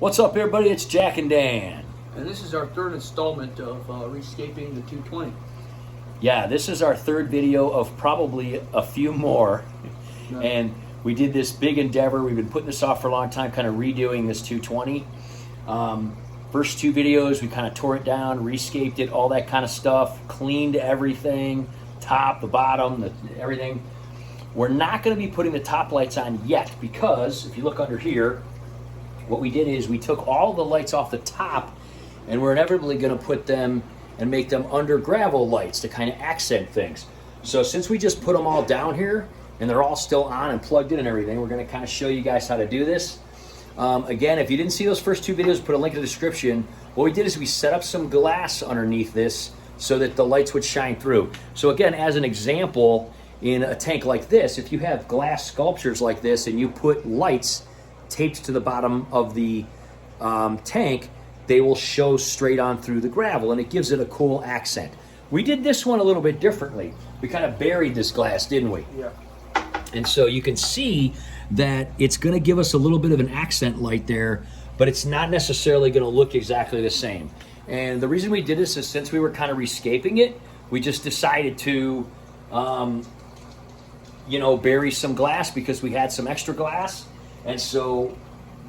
What's up, everybody? It's Jack and Dan. And this is our third installment of Rescaping the 220. Yeah, this is our third video of probably a few more. Nice. And we did this big endeavor. We've been putting this off for a long time, kind of redoing this 220. First two videos, we kind of tore it down, rescaped it, all that kind of stuff, cleaned everything, top, the bottom, everything. We're not going to be putting the top lights on yet because if you look under here, what we did is we took all the lights off the top and we're inevitably going to put them and make them under gravel lights to kind of accent things. So since we just put them all down here and they're all still on and plugged in and everything, we're going to kind of show you guys how to do this. Again, if you didn't see those first two videos, put a link in the description. What we did is we set up some glass underneath this so that the lights would shine through. So again, as an example, in a tank like this, if you have glass sculptures like this and you put lights taped to the bottom of the tank, they will show straight on through the gravel and it gives it a cool accent. We did this one a little bit differently. We kind of buried this glass, didn't we? Yeah. And so you can see that it's going to give us a little bit of an accent light there, but it's not necessarily going to look exactly the same. And the reason we did this is since we were kind of rescaping it, we just decided to bury some glass because we had some extra glass. And so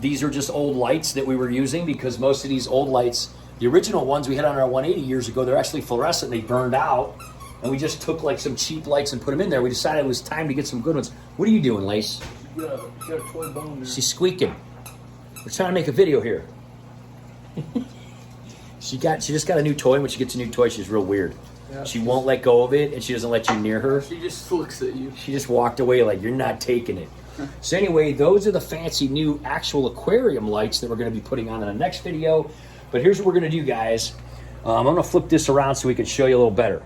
these are just old lights that we were using because most of these old lights, the original ones we had on our 180 years ago, they're actually fluorescent. They burned out. And we just took like some cheap lights and put them in there. We decided it was time to get some good ones. What are you doing, Lace? You got a toy bone there. She's squeaking. We're trying to make a video here. She just got a new toy. When she gets a new toy, she's real weird. Yeah, she won't let go of it and she doesn't let you near her. She just looks at you. She just walked away like you're not taking it. So anyway, those are the fancy new actual aquarium lights that we're going to be putting on in the next video. But here's what we're going to do, guys. I'm going to flip this around so we can show you a little better.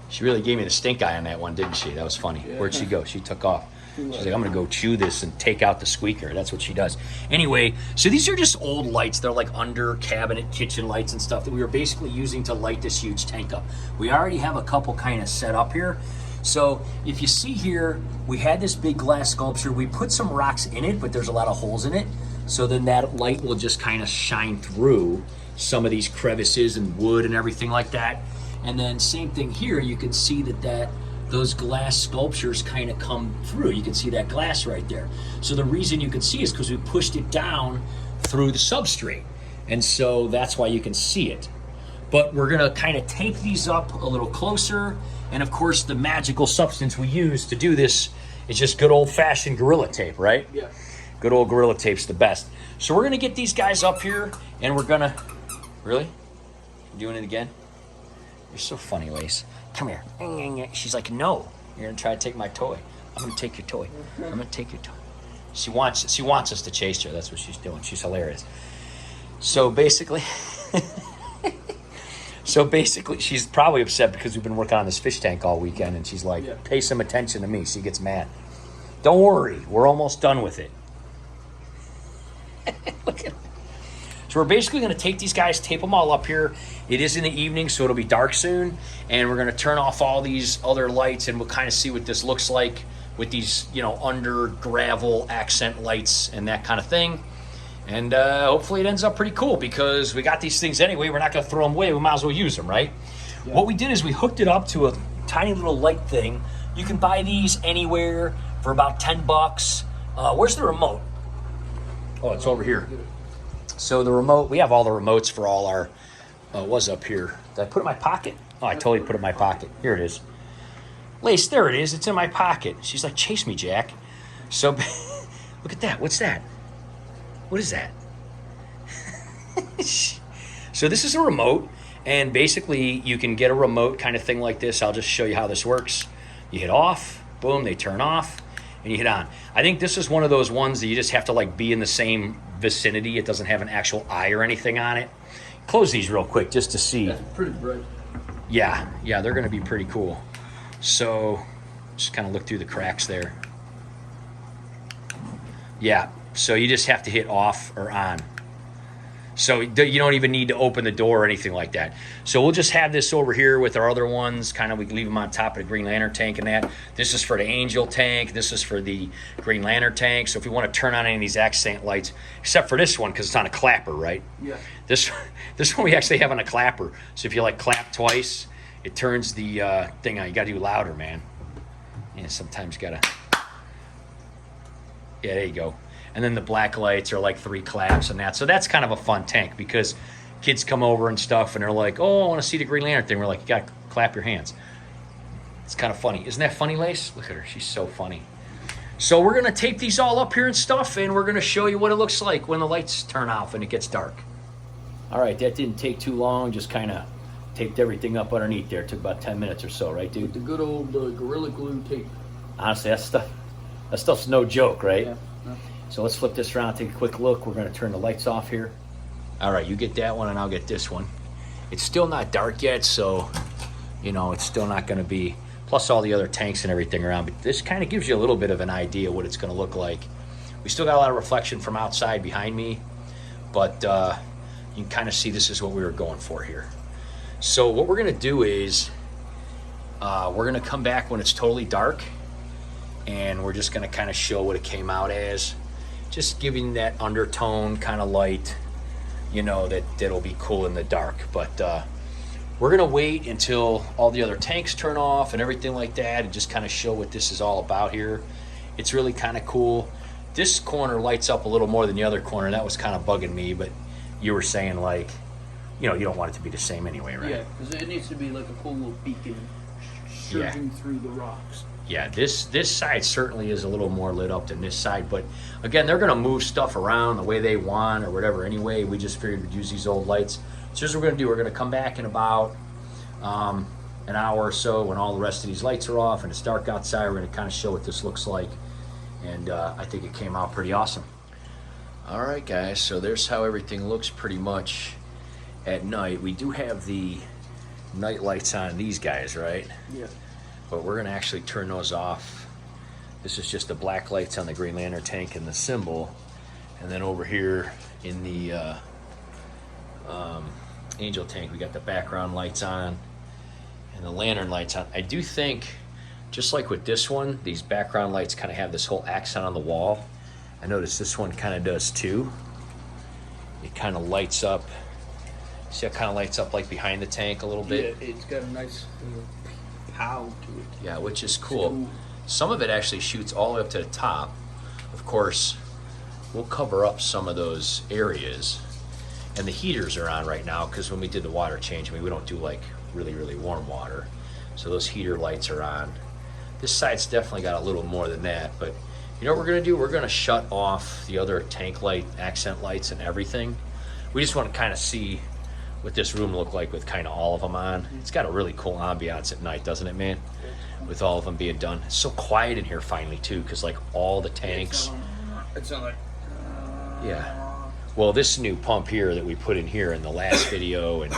She really gave me the stink eye on that one, didn't she? That was funny. Yeah. Where'd she go? She took off. She's like, I'm going to go chew this and take out the squeaker. That's what she does. Anyway, so these are just old lights. They're like under cabinet kitchen lights and stuff that we were basically using to light this huge tank up. We already have a couple kind of set up here. So if you see here, we had this big glass sculpture. We put some rocks in it, but there's a lot of holes in it. So then that light will just kind of shine through some of these crevices and wood and everything like that. And then same thing here, you can see that those glass sculptures kind of come through. You can see that glass right there. So the reason you can see is because we pushed it down through the substrate. And so that's why you can see it. But we're gonna kind of tape these up a little closer. And of course, the magical substance we use to do this is just good old-fashioned Gorilla Tape, right? Yeah. Good old Gorilla Tape's the best. So we're gonna get these guys up here and we're gonna, really? You doing it again? You're so funny, Lace. Come here. She's like, no. You're gonna try to take my toy. I'm gonna take your toy. I'm gonna take your toy. She wants us to chase her. That's what she's doing. She's hilarious. So basically, she's probably upset because we've been working on this fish tank all weekend, and she's like, pay some attention to me. She gets mad. Don't worry, we're almost done with it. Look at it. So we're basically going to take these guys, tape them all up here. It is in the evening, so it'll be dark soon. And we're going to turn off all these other lights, and we'll kind of see what this looks like with these, under gravel accent lights and that kind of thing. And hopefully it ends up pretty cool because we got these things anyway. We're not going to throw them away. We might as well use them, right? Yeah. What we did is we hooked it up to a tiny little light thing. You can buy these anywhere for about $10. Where's the remote? Oh, it's over here. So the remote, we have all the remotes for all our, was up here. Did I put it in my pocket? Oh, I totally put it in my pocket. Here it is. Lace, there it is. It's in my pocket. She's like, chase me, Jack. So look at that. What's that? What is that? So this is a remote, and basically you can get a remote kind of thing like this. I'll just show you how this works. You hit off, boom, they turn off, and you hit on. I think this is one of those ones that you just have to like be in the same vicinity. It doesn't have an actual eye or anything on it. Close these real quick just to see. That's pretty bright. Yeah, they're gonna be pretty cool. So just kind of look through the cracks there. Yeah, so you just have to hit off or on. So you don't even need to open the door or anything like that. So we'll just have this over here with our other ones. Kind of we can leave them on top of the Green Lantern tank and that. This is for the Angel tank. This is for the Green Lantern tank. So if we want to turn on any of these accent lights, except for this one because it's on a clapper, right? Yeah. This one we actually have on a clapper. So if you like clap twice, it turns the thing on. You got to do louder, man. Yeah, sometimes you got to. Yeah, there you go. And then the black lights are like 3 claps and that. So that's kind of a fun tank because kids come over and stuff and they're like, oh, I want to see the Green Lantern thing. We're like, you got to clap your hands. It's kind of funny. Isn't that funny, Lace? Look at her. She's so funny. So we're going to tape these all up here and stuff, and we're going to show you what it looks like when the lights turn off and it gets dark. All right, that didn't take too long. Just kind of taped everything up underneath there. It took about 10 minutes or so, right, dude? The good old Gorilla Glue tape. Honestly, that stuff's no joke, right? Yeah. So let's flip this around, take a quick look. We're going to turn the lights off here. All right, you get that one and I'll get this one. It's still not dark yet, so, you know, it's still not going to be, plus all the other tanks and everything around. But this kind of gives you a little bit of an idea what it's going to look like. We still got a lot of reflection from outside behind me, but you can kind of see this is what we were going for here. So what we're going to do is we're going to come back when it's totally dark, and we're just going to kind of show what it came out as. Just giving that undertone kind of light, you know, that'll be cool in the dark. But we're gonna wait until all the other tanks turn off and everything like that, and just kind of show what this is all about here. It's really kind of cool. This corner lights up a little more than the other corner. That was kind of bugging me, but you were saying, like, you know, you don't want it to be the same anyway, right? Yeah, because it needs to be like a cool little beacon surging through the rocks. Yeah, this side certainly is a little more lit up than this side, but again, they're gonna move stuff around the way they want or whatever anyway. We just figured we'd use these old lights. So here's what we're gonna do. We're gonna come back in about an hour or so when all the rest of these lights are off and it's dark outside. We're gonna kind of show what this looks like, and I think it came out pretty awesome. All right, guys, so there's how everything looks pretty much at night. We do have the night lights on these guys, right? Yeah. But we're gonna actually turn those off. This is just the black lights on the Green Lantern tank and the symbol. And then over here in the Angel tank, we got the background lights on and the lantern lights on. I do think, just like with this one, these background lights kind of have this whole accent on the wall. I noticed this one kind of does too. It kind of lights up. See how it kind of lights up like behind the tank a little bit? Yeah, it's got a nice pow to it. Yeah, which is cool. Some of it actually shoots all the way up to the top. Of course, we'll cover up some of those areas. And the heaters are on right now because when we did the water change, I mean, we don't do like really, really warm water. So those heater lights are on. This side's definitely got a little more than that, but you know what we're gonna do? We're gonna shut off the other tank light, accent lights and everything. We just want to kind of see what this room looked like with kind of all of them on. It's got a really cool ambiance at night, doesn't it, man? With all of them being done. It's so quiet in here finally too, because like all the tanks. It's not like. Yeah. Well, this new pump here that we put in here in the last video and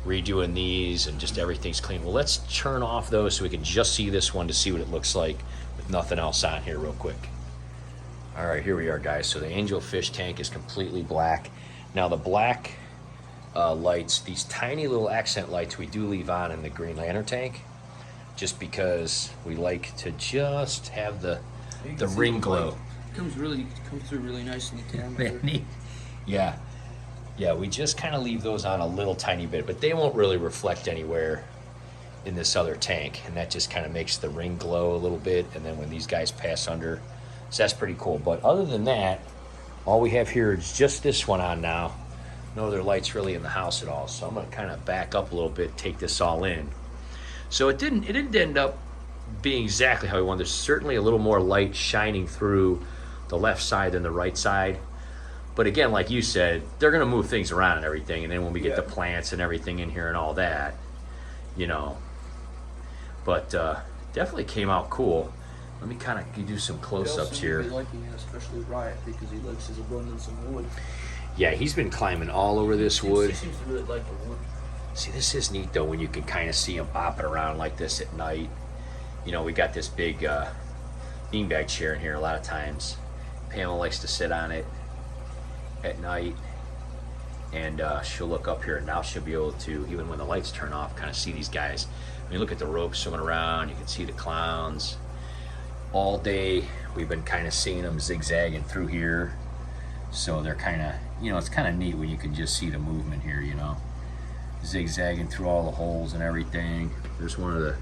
redoing these and just everything's clean. Well, let's turn off those so we can just see this one to see what it looks like with nothing else on here real quick. All right, here we are, guys. So the Angel Fish tank is completely black. Now the black lights, these tiny little accent lights we do leave on in the Green Lantern tank just because we like to just have the ring glow. Comes through really nice in the camera. Yeah, we just kind of leave those on a little tiny bit, but they won't really reflect anywhere in this other tank, and that just kind of makes the ring glow a little bit, and then when these guys pass under, so that's pretty cool. But other than that, all we have here is just this one on now. No other lights really in the house at all, so I'm going to kind of back up a little bit, take this all in. So it didn't end up being exactly how we wanted. There's certainly a little more light shining through the left side than the right side. But again, like you said, they're going to move things around and everything. And then when we get the plants and everything in here and all that, you know. But definitely came out cool. Let me kind of do some close-ups here. Be liking it, especially Riot, because he likes his abundance of wood. Yeah, he's been climbing all over this wood. He seems to really like the wood. See, this is neat, though, when you can kind of see him bopping around like this at night. You know, we got this big beanbag chair in here a lot of times. Pamela likes to sit on it at night and she'll look up here, and now she'll be able to, even when the lights turn off, kind of see these guys. I mean, look at the ropes swimming around. You can see the clowns. All day we've been kind of seeing them zigzagging through here, so they're kind of, you know, it's kind of neat when you can just see the movement here, you know, zigzagging through all the holes and everything. There's one of the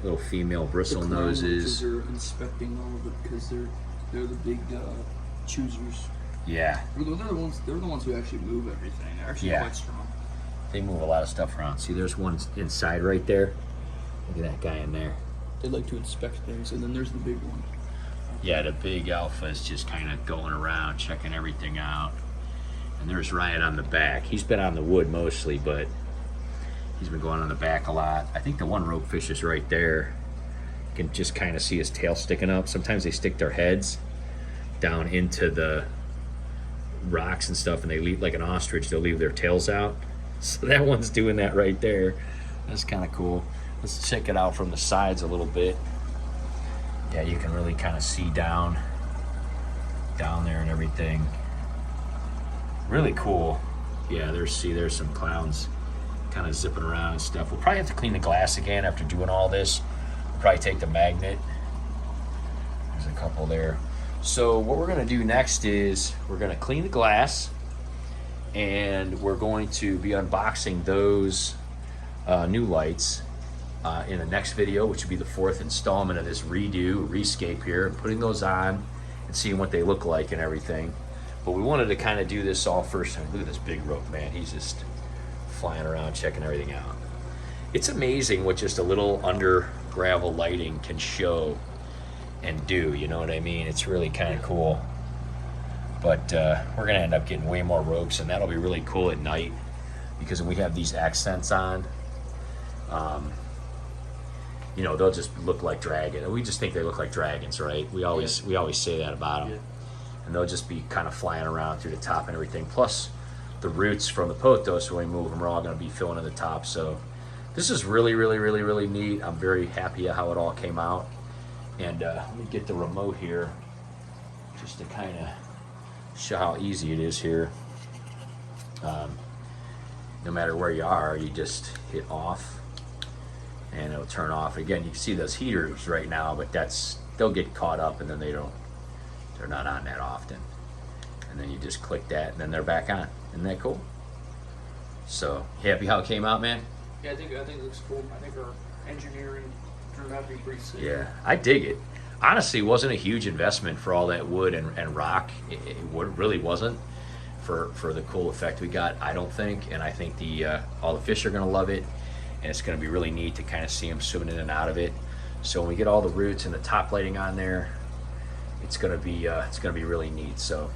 little female bristle noses. Are inspecting all of it because they're the big choosers. Yeah. They're the ones who actually move everything. They're actually quite strong. They move a lot of stuff around. See, there's one inside right there. Look at that guy in there. They like to inspect things, and then there's the big one. Yeah, the big alpha is just kind of going around, checking everything out. And there's Ryan on the back. He's been on the wood mostly, but he's been going on the back a lot. I think the one ropefish is right there. You can just kind of see his tail sticking up. Sometimes they stick their heads down into the rocks and stuff, and they leave, like an ostrich, they'll leave their tails out. So that one's doing that right there. That's kind of cool. Let's check it out from the sides a little bit. Yeah, you can really kind of see down there and everything. Really cool. Yeah, there's some clowns kind of zipping around and stuff. We'll probably have to clean the glass again after doing all this. We'll probably take the magnet. There's a couple there. So what we're gonna do next is we're gonna clean the glass, and we're going to be unboxing those new lights in the next video, which will be the 4th installment of this Rescape here, and putting those on and seeing what they look like and everything. But we wanted to kind of do this all first. Look at this big rope, man. He's just flying around, checking everything out. It's amazing what just a little under gravel lighting can show and do, you know what I mean? It's really kind of cool. But we're gonna end up getting way more ropes, and that'll be really cool at night, because when we have these accents on, you know, they'll just look like dragons. We just think they look like dragons, right? We always say that about them. Yeah. And they'll just be kind of flying around through the top and everything. Plus the roots from the pothos, when we move them, are all going to be filling in the top. So this is really, really, really, really neat. I'm very happy how it all came out. And let me get the remote here just to kind of show how easy it is here. No matter where you are, you just hit off and it'll turn off. Again, you can see those heaters right now, but they'll get caught up, and then they're not on that often. And then you just click that, and then they're back on. Isn't that cool? So, happy how it came out, man? Yeah, I think it looks cool. I think our engineering turned out to be pretty sick. Yeah, I dig it. Honestly, it wasn't a huge investment for all that wood and rock. It really wasn't for the cool effect we got, I don't think. And I think all the fish are going to love it. And it's going to be really neat to kind of see them swimming in and out of it. So when we get all the roots and the top lighting on there, it's going to be really neat. So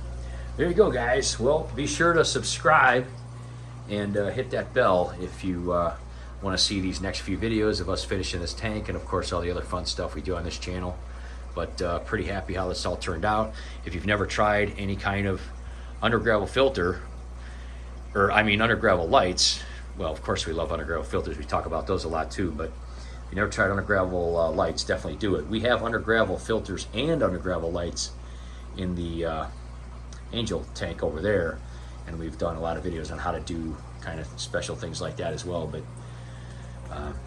there you go, guys. Well, be sure to subscribe and hit that bell if you want to see these next few videos of us finishing this tank, and of course all the other fun stuff we do on this channel. But pretty happy how this all turned out. If you've never tried any kind of under gravel filter, or I mean under gravel lights, well, of course we love under gravel filters. We talk about those a lot too, but if you never tried under gravel lights, definitely do it. We have under gravel filters and under gravel lights in the Angel tank over there, and we've done a lot of videos on how to do kind of special things like that as well. But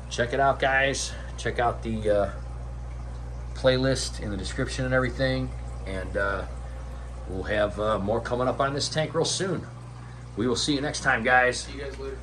check it out, guys. Check out the playlist in the description and everything, and we'll have more coming up on this tank real soon. We will see you next time, guys. See you guys later.